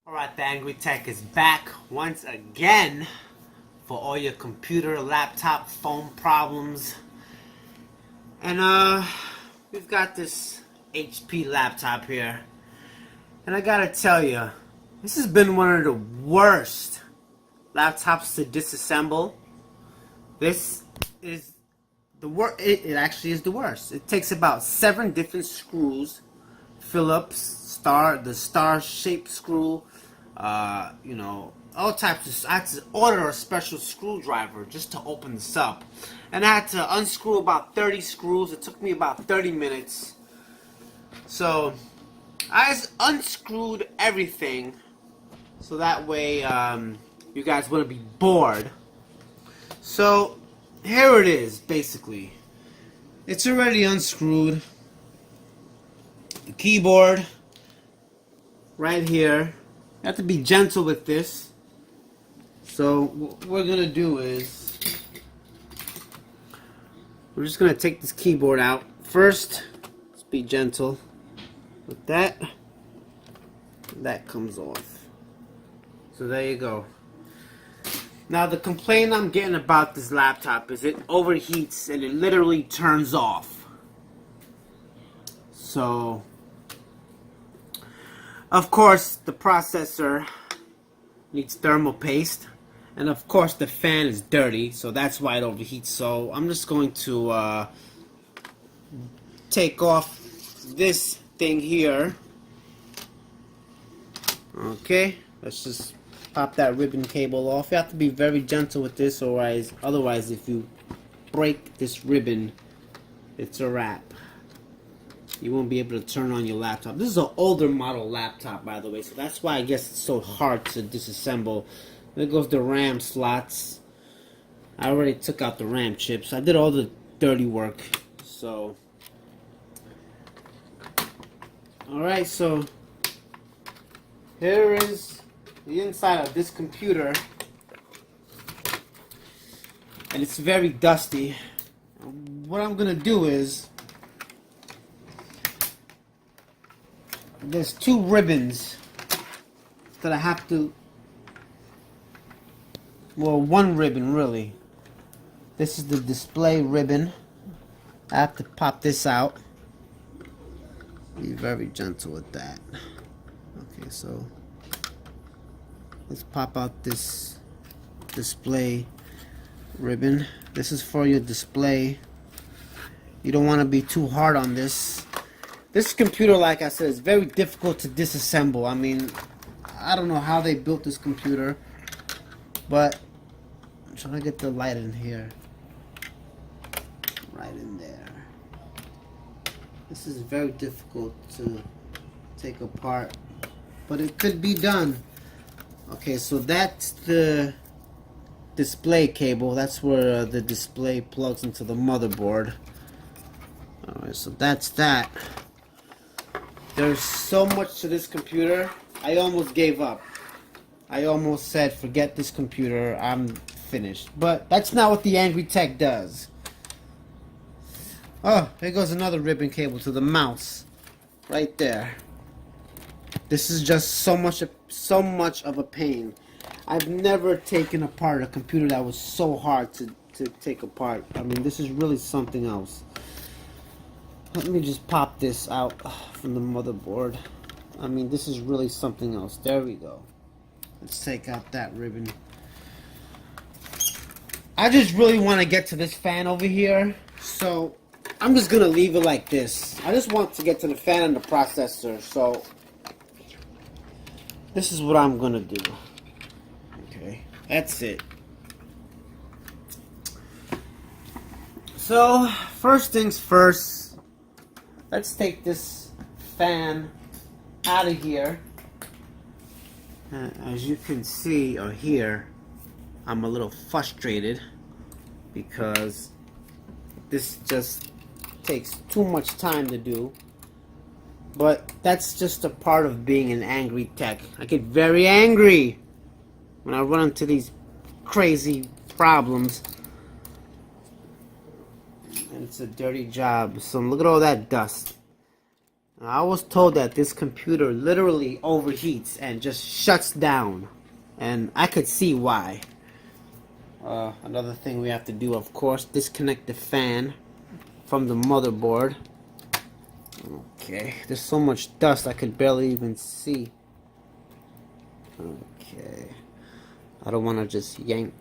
Alright, the Angry Tech is back once again for all your computer, laptop, phone problems. And we've got this HP laptop here. And I gotta tell you, this has been one of the worst laptops to disassemble. This is the worst. It actually is the worst. It takes about 7 different screws, Phillips, the star-shaped screw, all types of. I had to order a special screwdriver just to open this up, and I had to unscrew about 30 screws. It took me about 30 minutes. So I just unscrewed everything, so that way you guys wouldn't be bored. So here it is, basically. It's already unscrewed. The keyboard right here. You have to be gentle with this. So what we're gonna do is we're just gonna take this keyboard out first. Let's be gentle with that. That comes off. So there you go. Now the complaint I'm getting about this laptop is it overheats and it literally turns off. So of course the processor needs thermal paste, and of course the fan is dirty, so that's why it overheats. So I'm just going to take off this thing here. Okay, let's just pop that ribbon cable off. You have to be very gentle with this, otherwise if you break this ribbon, it's a wrap. You won't be able to turn on your laptop. This is an older model laptop, by the way, so that's why I guess it's so hard to disassemble. There goes the RAM slots. I already took out the RAM chips. I did all the dirty work. So, alright, so here is the inside of this computer, and it's very dusty. What I'm gonna do is, there's 2 ribbons that I have to, well, 1 ribbon really. This is the display ribbon. I have to pop this out. Be very gentle with that. Okay, so let's pop out this display ribbon. This is for your display. You don't want to be too hard on this. This computer, like I said, is very difficult to disassemble. I mean, I don't know how they built this computer, but I'm trying to get the light in here. Right in there. This is very difficult to take apart, but it could be done. Okay, so that's the display cable. That's where the display plugs into the motherboard. Alright, so that's that. There's so much to this computer, I almost gave up. I almost said, forget this computer, I'm finished. But that's not what the Angry Tech does. Oh, here goes another ribbon cable to the mouse. Right there. This is just so much of a pain. I've never taken apart a computer that was so hard to take apart. I mean, this is really something else. Let me just pop this out from the motherboard. I mean, this is really something else. There we go. Let's take out that ribbon. I just really want to get to this fan over here, so I'm just going to leave it like this. I just want to get to the fan and the processor, so this is what I'm going to do. Okay, that's it. So, first things first. Let's take this fan out of here. As you can see or hear, I'm a little frustrated because this just takes too much time to do. But that's just a part of being an angry tech. I get very angry when I run into these crazy problems. And it's a dirty job. So look at all that dust. I was told that this computer literally overheats and just shuts down. And I could see why. Another thing we have to do, of course, disconnect the fan from the motherboard. Okay, there's so much dust I could barely even see. Okay, I don't want to just yank.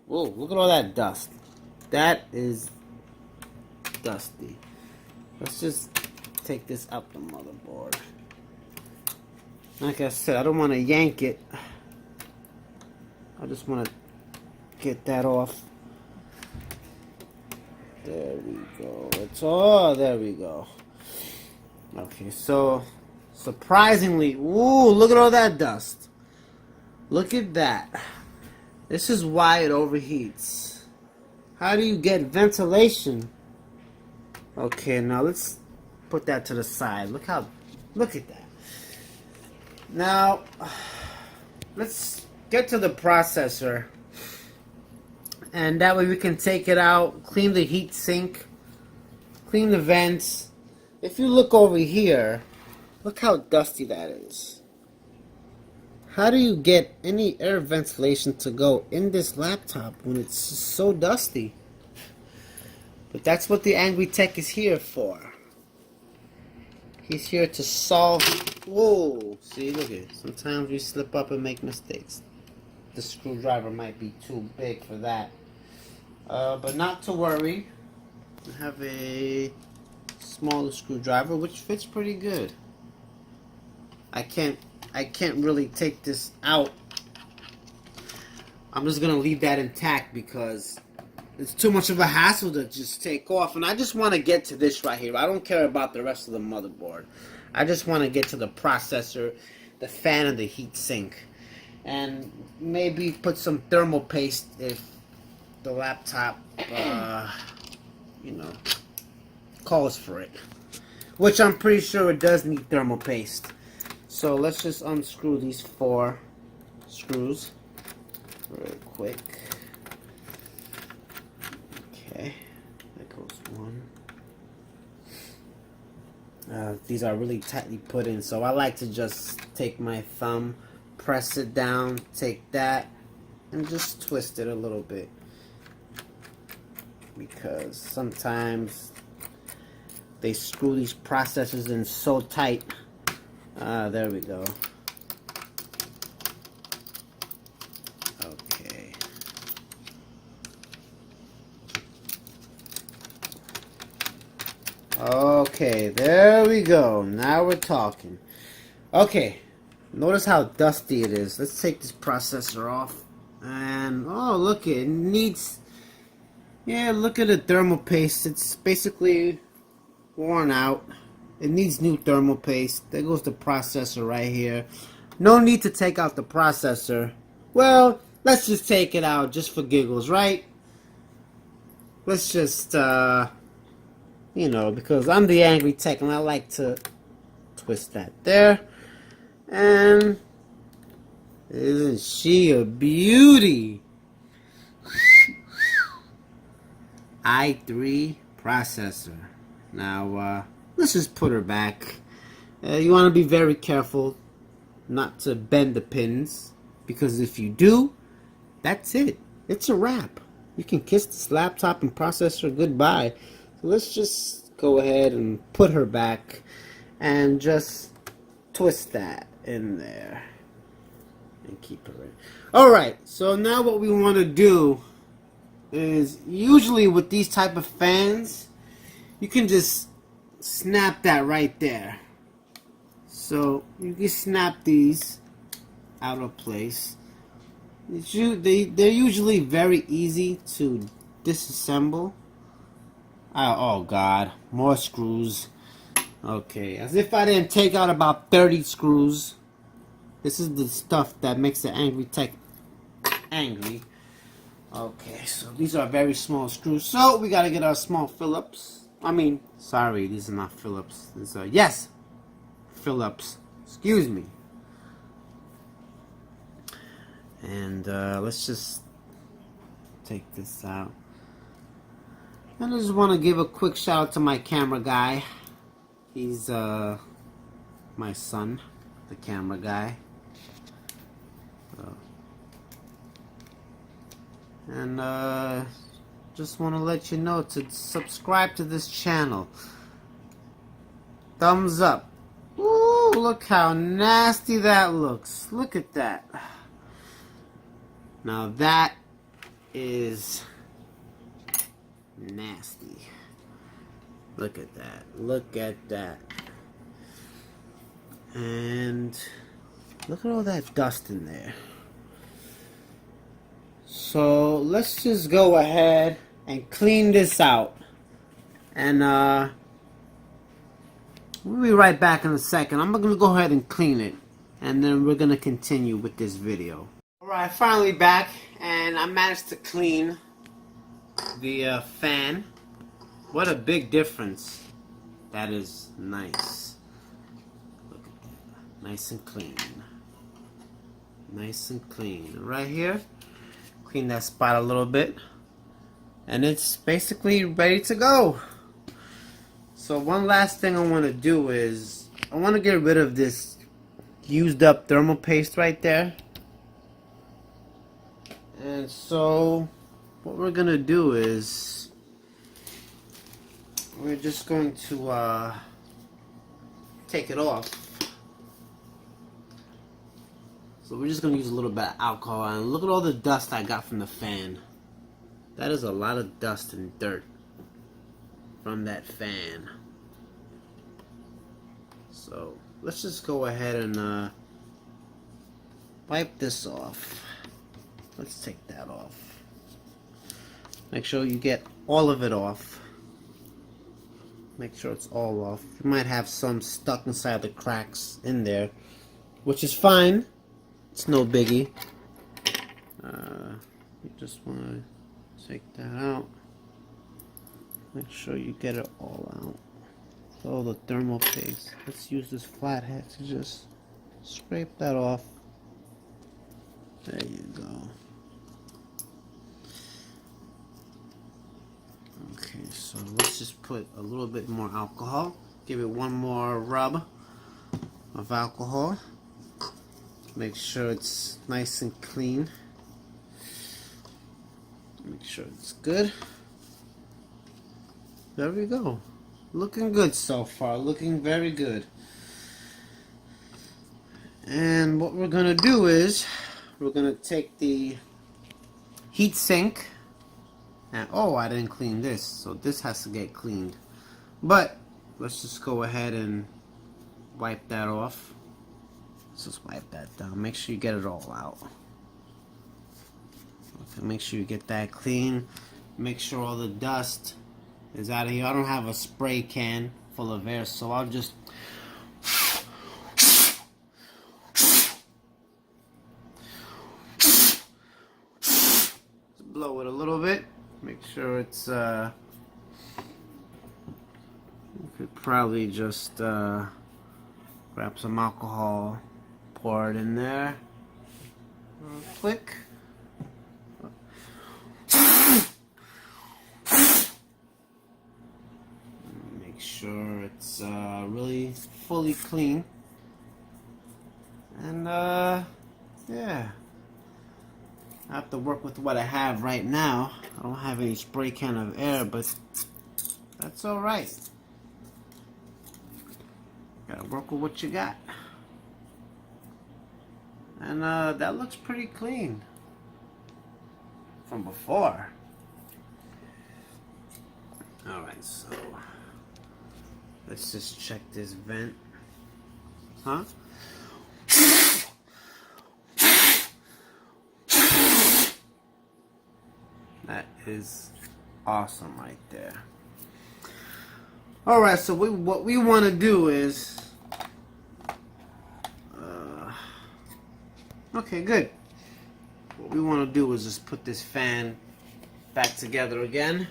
Whoa, look at all that dust. That is dusty. Let's just take this out the motherboard. Like I said, I don't want to yank it. I just want to get that off. There we go. There we go. Okay, so surprisingly, ooh, look at all that dust. Look at that. This is why it overheats. How do you get ventilation? Okay, now let's put that to the side. Look at that. Now, let's get to the processor. And that way we can take it out, clean the heat sink, clean the vents. If you look over here, look how dusty that is. How do you get any air ventilation to go in this laptop when it's so dusty? But that's what the Angry Tech is here for. He's here to solve... Whoa! See, look at it. Sometimes we slip up and make mistakes. The screwdriver might be too big for that. But not to worry. I have a smaller screwdriver which fits pretty good. I can't really take this out. I'm just gonna leave that intact because it's too much of a hassle to just take off. And I just want to get to this right here. I don't care about the rest of the motherboard. I just want to get to the processor, the fan, and the heat sink. And maybe put some thermal paste if the laptop, calls for it. Which I'm pretty sure it does need thermal paste. So let's just unscrew these 4 screws real quick. Okay, there goes one. These are really tightly put in, so I like to just take my thumb, press it down, take that, and just twist it a little bit. Because sometimes they screw these processors in so tight. There we go. Okay. Okay, there we go. Now we're talking. Okay, notice how dusty it is. Let's take this processor off. And, oh, look, it needs... Yeah, look at the thermal paste. It's basically worn out. It needs new thermal paste. There goes the processor right here. No need to take out the processor. Well, let's just take it out just for giggles, right? Let's just, because I'm the Angry Tech and I like to twist that there. And isn't she a beauty? i3 processor. Now, let's just put her back. You want to be very careful not to bend the pins, because if you do, that's it. It's a wrap. You can kiss this laptop and processor goodbye. So let's just go ahead and put her back and just twist that in there and keep her in. Alright, so now what we want to do is, usually with these type of fans, you can just snap that right there. So you can snap these out of place. They're usually very easy to disassemble. Oh god, more screws. Okay, as if I didn't take out about 30 screws. This is the stuff that makes the Angry Tech angry. Okay, so these are very small screws. So we gotta get our small Phillips. Sorry, these are not Phillips. These are, yes, Phillips. Excuse me. And let's just take this out. And I just want to give a quick shout out to my camera guy. He's my son, the camera guy. And just want to let you know to subscribe to this channel. Thumbs up. Ooh, look how nasty that looks. Look at that. Now that is nasty. Look at that. Look at that. And look at all that dust in there. So let's just go ahead and clean this out. And we'll be right back in a second. I'm going to go ahead and clean it. And then we're going to continue with this video. Alright, finally back. And I managed to clean the fan. What a big difference. That is nice. Look at that. Nice and clean. Nice and clean. Right here, clean that spot a little bit. And it's basically ready to go. So one last thing I want to do is, I want to get rid of this used up thermal paste right there. And so what we're going to do is, we're just going to take it off. So we're just going to use a little bit of alcohol. And look at all the dust I got from the fan. That is a lot of dust and dirt from that fan. So let's just go ahead and wipe this off. Let's take that off. Make sure you get all of it off. Make sure it's all off. You might have some stuck inside the cracks in there, which is fine. It's no biggie. You just want to take that out. Make sure you get it all out. All the thermal paste. Let's use this flathead to just scrape that off. There you go. Okay, so let's just put a little bit more alcohol. Give it one more rub of alcohol. Make sure it's nice and clean. Make sure it's good. There we go. Looking good so far. Looking very good. And what we're going to do is, we're going to take the heat sink. And oh, I didn't clean this, so this has to get cleaned. But let's just go ahead and wipe that off. Let's just wipe that down. Make sure you get it all out. Okay, make sure you get that clean. Make sure all the dust is out of here. I don't have a spray can full of air, so I'll just blow it a little bit. Make sure it's you could probably just grab some alcohol, pour it in there real quick. Make sure it's really fully clean. And yeah, I have to work with what I have right now. I don't have any spray can of air, but that's alright. Gotta work with what you got. And that looks pretty clean from before. Alright, so let's just check this vent. Huh? That is awesome right there. Alright, so what we want to do is okay, good. What we want to do is just put this fan back together again.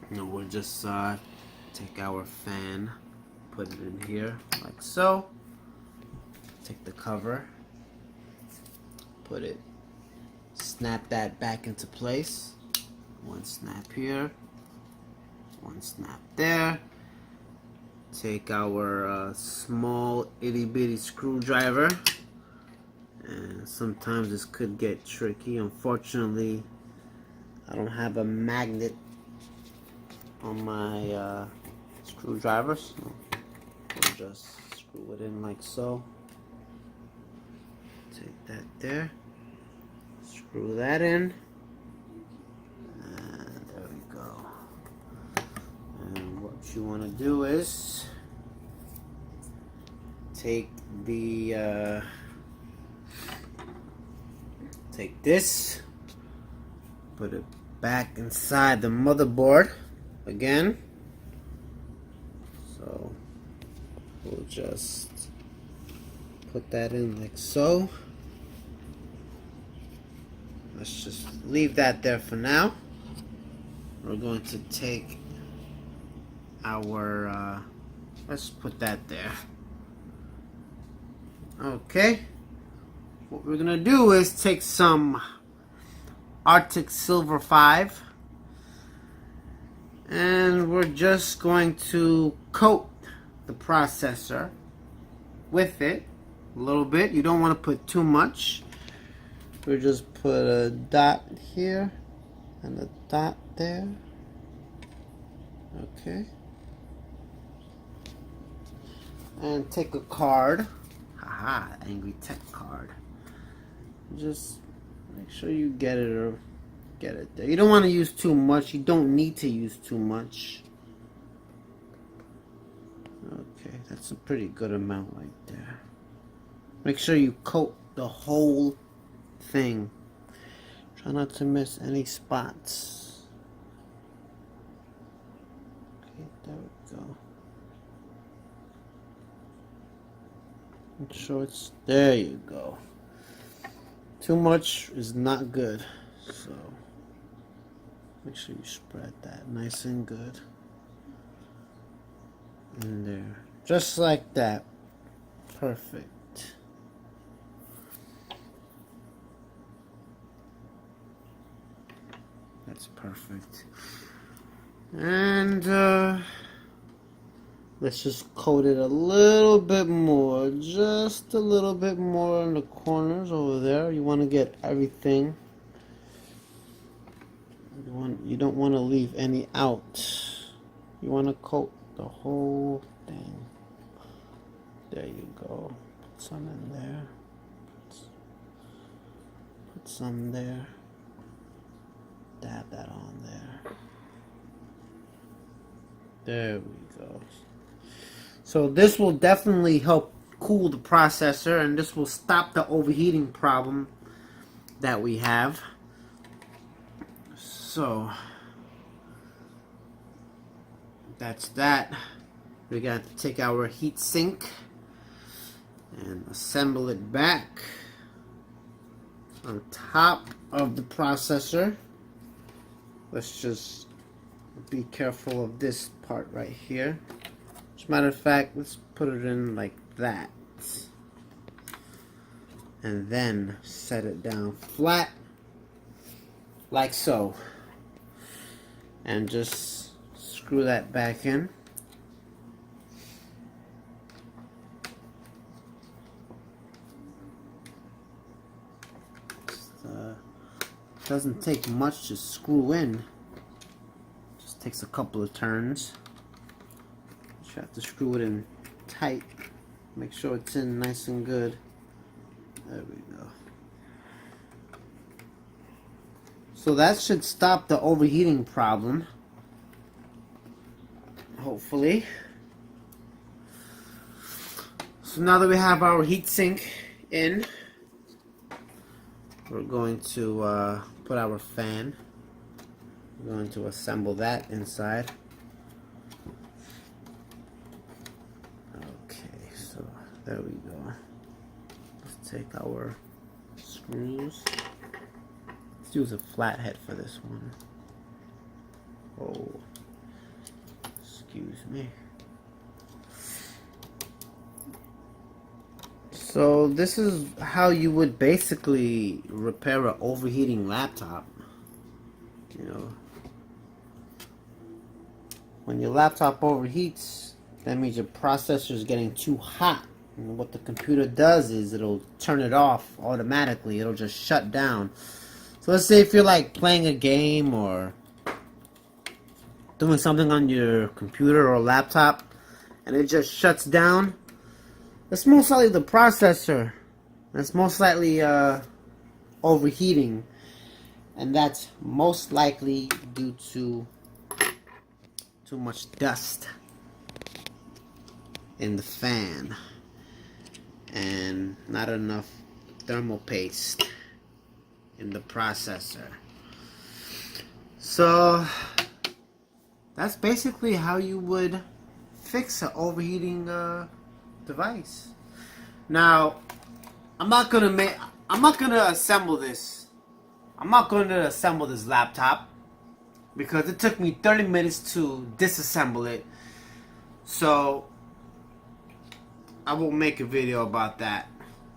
And we'll just take our fan, put it in here like so. Take the cover, put it, snap that back into place. One snap here, one snap there, take our small itty bitty screwdriver, and sometimes this could get tricky. Unfortunately, I don't have a magnet on my screwdriver, so we'll just screw it in like so. Take that there, screw that in, and there we go. And what you want to do is take the take this, put it back inside the motherboard again. So we'll just put that in like so. Let's just leave that there for now. We're going to take our let's put that there. Okay, what we're gonna do is take some Arctic Silver 5, and we're just going to coat the processor with it a little bit. You don't want to put too much. We'll just put a dot here and a dot there. Okay, and take a card. Haha, Angry Tech card. Just make sure you get it or get it there. You don't want to use too much. You don't need to use too much. Okay, that's a pretty good amount right there. Make sure you coat the whole thing. Try not to miss any spots. Okay, there we go. Make sure it's there. You go. Too much is not good, so make sure you spread that nice and good in there, just like that. Perfect. That's perfect. And let's just coat it a little bit more, just a little bit more in the corners over there. You want to get everything. You don't want to leave any out. You want to coat the whole thing. There you go. Put some in there. Put some there. Dab that on there. There we go. So this will definitely help cool the processor, and this will stop the overheating problem that we have. So that's that. We got to take our heat sink and assemble it back on top of the processor. Let's just be careful of this part right here. As a matter of fact, let's put it in like that. And then set it down flat, like so. And just screw that back in. Doesn't take much to screw in. Just takes a couple of turns. You have to screw it in tight. Make sure it's in nice and good. There we go. So that should stop the overheating problem. Hopefully. So now that we have our heatsink in, we're going to put our fan. We're going to assemble that inside. Okay, so there we go. Let's take our screws. Let's use a flathead for this one. Oh, excuse me. So this is how you would basically repair an overheating laptop. You know, when your laptop overheats, That means your processor is getting too hot. And what the computer does is it'll turn it off automatically. It'll just shut down. So let's say if you're like playing a game or doing something on your computer or laptop and it just shuts down, it's most likely the processor. It's most likely overheating. And that's most likely due to too much dust in the fan and not enough thermal paste in the processor. So that's basically how you would fix an overheating device. Now, I'm not gonna assemble this. I'm not gonna assemble this laptop because it took me 30 minutes to disassemble it. So I will make a video about that.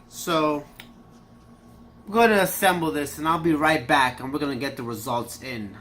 So I'm going to assemble this and I'll be right back and we're going to get the results in.